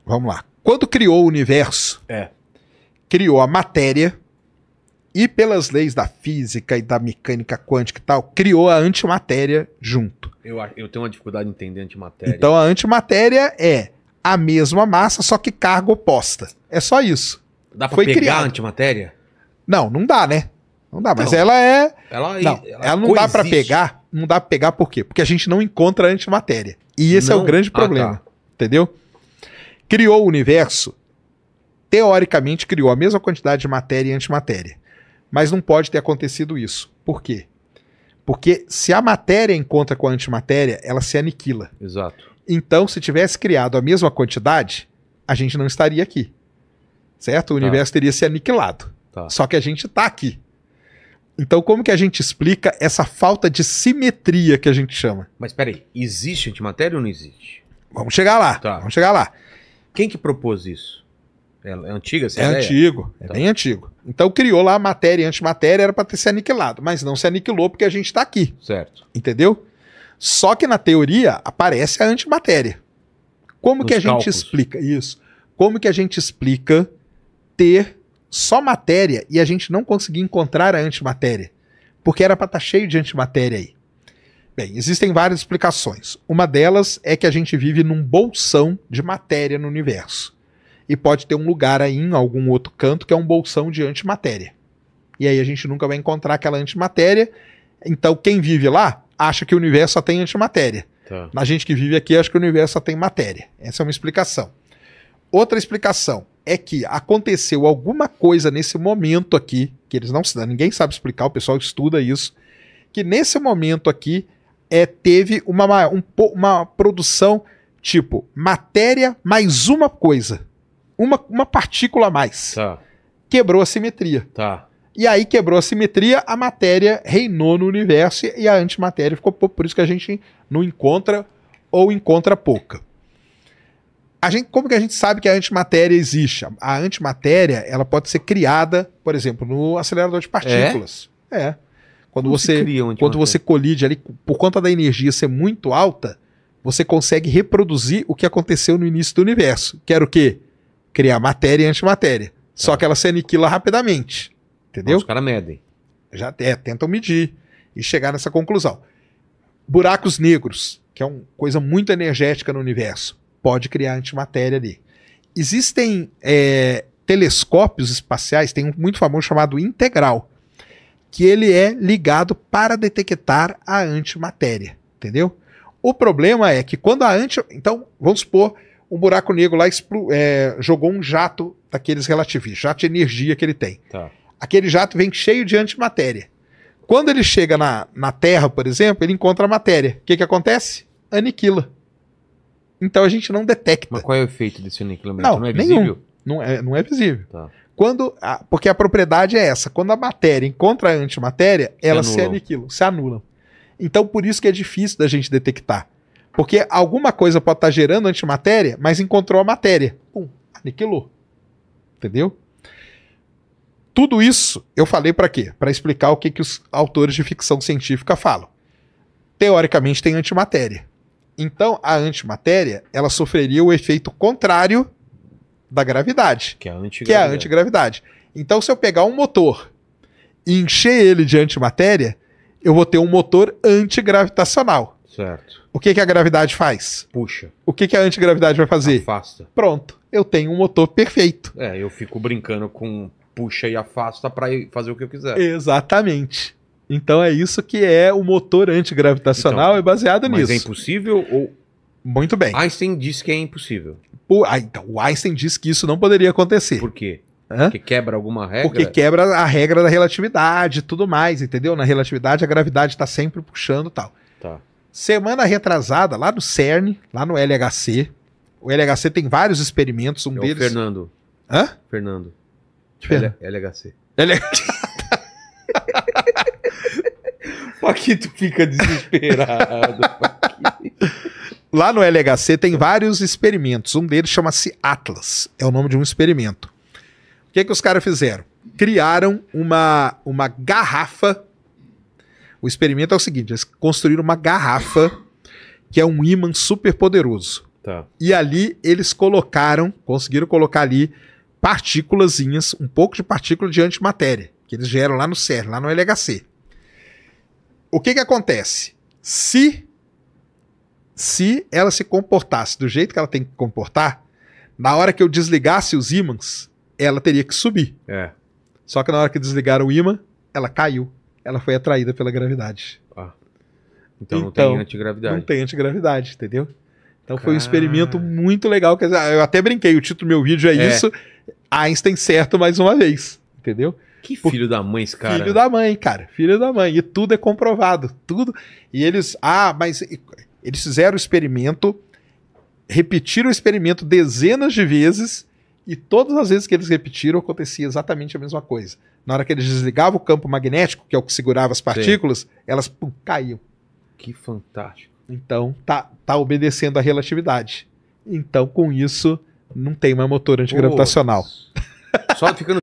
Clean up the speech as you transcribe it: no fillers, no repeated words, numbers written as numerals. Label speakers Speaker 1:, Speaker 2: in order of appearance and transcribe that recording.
Speaker 1: Vamos lá. Quando criou o universo, criou a matéria e pelas leis da física e da mecânica quântica e tal, criou a antimatéria junto.
Speaker 2: Eu tenho uma dificuldade em entender antimatéria.
Speaker 1: Então a antimatéria é a mesma massa, só que carga oposta. É só isso.
Speaker 2: Dá pra pegar a antimatéria?
Speaker 1: Não, não dá, né? Não dá, mas
Speaker 2: Não.
Speaker 1: ela é...
Speaker 2: Ela
Speaker 1: não dá pra pegar. Não dá pra pegar por quê? Porque a gente não encontra a antimatéria. E esse é o grande problema. Entendeu? Criou o universo, teoricamente criou a mesma quantidade de matéria e antimatéria. Mas não pode ter acontecido isso. Por quê? Porque se a matéria encontra com a antimatéria, ela se aniquila.
Speaker 2: Exato.
Speaker 1: Então, se tivesse criado a mesma quantidade, a gente não estaria aqui. Certo? O universo teria se aniquilado. Só que a gente está aqui. Então, como que a gente explica essa falta de simetria que a gente chama?
Speaker 2: Mas peraí, existe antimatéria ou não existe?
Speaker 1: Vamos chegar lá. Vamos chegar lá.
Speaker 2: Quem que propôs isso? É antiga essa
Speaker 1: ideia? É antigo, bem antigo. Então criou lá a matéria e antimatéria, era para ter se aniquilado, mas não se aniquilou porque a gente está aqui.
Speaker 2: Certo.
Speaker 1: Entendeu? Só que na teoria aparece a antimatéria. Como que a gente explica isso? Como que a gente explica ter só matéria e a gente não conseguir encontrar a antimatéria? Porque era para estar cheio de antimatéria aí. Bem, existem várias explicações. Uma delas é que a gente vive num bolsão de matéria no universo. E pode ter um lugar aí em algum outro canto que é um bolsão de antimatéria. E aí a gente nunca vai encontrar aquela antimatéria. Então quem vive lá acha que o universo só tem antimatéria. A gente que vive aqui acha que o universo só tem matéria. Essa é uma explicação. Outra explicação é que aconteceu alguma coisa nesse momento aqui, que eles não ninguém sabe explicar, o pessoal estuda isso, que nesse momento aqui teve uma produção tipo matéria mais uma coisa. Uma partícula a mais. Quebrou a simetria. E aí quebrou a simetria, a matéria reinou no universo e a antimatéria ficou pouco. Por isso que a gente não encontra ou encontra pouca. Como que a gente sabe que a antimatéria existe? A antimatéria ela pode ser criada, por exemplo, no acelerador de partículas. Quando você colide ali, por conta da energia ser muito alta, você consegue reproduzir o que aconteceu no início do universo. Que era o quê? Criar matéria e antimatéria. Só que ela se aniquila rapidamente. Entendeu?
Speaker 2: Os caras medem.
Speaker 1: Tentam medir e chegar nessa conclusão. Buracos negros, que é uma coisa muito energética no universo, pode criar antimatéria ali. Existem telescópios espaciais, tem um muito famoso chamado Integral, que ele é ligado para detectar a antimatéria. Entendeu? O problema é que quando Então, vamos supor, um buraco negro lá jogou um jato daqueles relativistas, jato de energia que ele tem. Aquele jato vem cheio de antimatéria. Quando ele chega na Terra, por exemplo, ele encontra a matéria. O que acontece? Aniquila. Então a gente não detecta.
Speaker 2: Mas qual é o efeito desse aniquilamento?
Speaker 1: Não é visível? Não é visível. Porque a propriedade é essa. Quando a matéria encontra a antimatéria, ela se aniquila, se anulam. Então por isso que é difícil da gente detectar. Porque alguma coisa pode estar gerando antimatéria, mas encontrou a matéria. Aniquilou. Entendeu? Tudo isso eu falei para quê? Para explicar o que os autores de ficção científica falam. Teoricamente tem antimatéria. Então a antimatéria ela sofreria o efeito contrário da gravidade, que é a antigravidade. Então se eu pegar um motor e encher ele de antimatéria, eu vou ter um motor antigravitacional.
Speaker 2: Certo.
Speaker 1: O que a gravidade faz?
Speaker 2: Puxa.
Speaker 1: O que a antigravidade vai fazer?
Speaker 2: Afasta.
Speaker 1: Pronto, eu tenho um motor perfeito.
Speaker 2: Eu fico brincando com puxa e afasta para fazer o que eu quiser.
Speaker 1: Exatamente. Então é isso que é o motor antigravitacional, é baseado nisso.
Speaker 2: Mas é impossível ou...
Speaker 1: Muito bem.
Speaker 2: Einstein disse que é impossível.
Speaker 1: Então, o Einstein disse que isso não poderia acontecer.
Speaker 2: Por quê? Porque quebra alguma regra?
Speaker 1: Porque quebra a regra da relatividade e tudo mais, entendeu? Na relatividade a gravidade está sempre puxando e tal. Semana retrasada, lá no CERN, lá no LHC, o LHC tem vários experimentos, um deles...
Speaker 2: O Fernando.
Speaker 1: Hã?
Speaker 2: Fernando. LHC. Paquito fica desesperado.
Speaker 1: Lá no LHC tem vários experimentos. Um deles chama-se Atlas. É o nome de um experimento. O que os caras fizeram? Criaram uma garrafa. O experimento é o seguinte: eles construíram uma garrafa que é um ímã super poderoso.
Speaker 2: Tá.
Speaker 1: E ali eles conseguiram colocar ali partículazinhas, um pouco de partícula de antimatéria, que eles geram lá no CERN, lá no LHC. O que acontece? Se ela se comportasse do jeito que ela tem que comportar, na hora que eu desligasse os ímãs, ela teria que subir.
Speaker 2: É.
Speaker 1: Só que na hora que desligaram o ímã, ela caiu. Ela foi atraída pela gravidade.
Speaker 2: Então não tem antigravidade.
Speaker 1: Não tem antigravidade, entendeu? Então foi um experimento muito legal. Eu até brinquei, o título do meu vídeo é isso, Einstein certo mais uma vez, entendeu?
Speaker 2: Que filho da mãe esse cara.
Speaker 1: Filho da mãe, cara. Filho da mãe. E tudo é comprovado. Tudo. E eles... mas eles fizeram o experimento, repetiram o experimento dezenas de vezes e todas as vezes que eles repetiram acontecia exatamente a mesma coisa. Na hora que eles desligavam o campo magnético, que é o que segurava as partículas, elas caíam.
Speaker 2: Que fantástico.
Speaker 1: Então, tá obedecendo à relatividade. Então, com isso, não tem mais motor antigravitacional.
Speaker 2: Só ficando